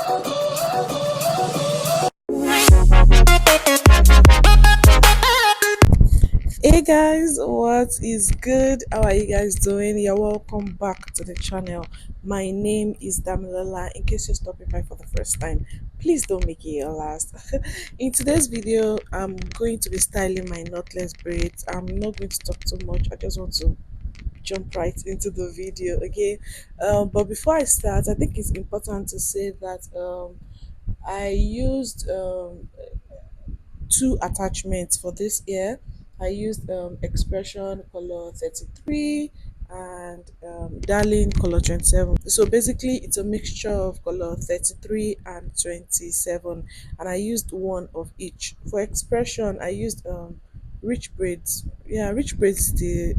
Hey guys, what is good? How are you guys doing? You're welcome back to the channel. My name is Damilola. In case you're stopping by for the first time, please don't make it your last. In today's video, I'm going to be styling my knotless braids. I'm not going to talk too much. I just want to jump right into the video. Okay. But before I start, I think it's important to say that I used two attachments for this ear. I used expression color 33 and darling color 27. So basically it's a mixture of color 33 and 27, and I used one of each. For expression I used rich braids. Yeah, rich braids is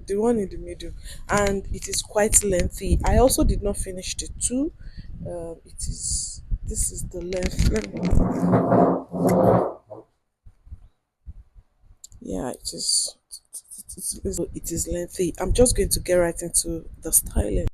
the one in the middle, and it is quite lengthy. I also did not finish the two. It is this is the length. Let me, yeah, it is lengthy. I'm just going to get right into the styling.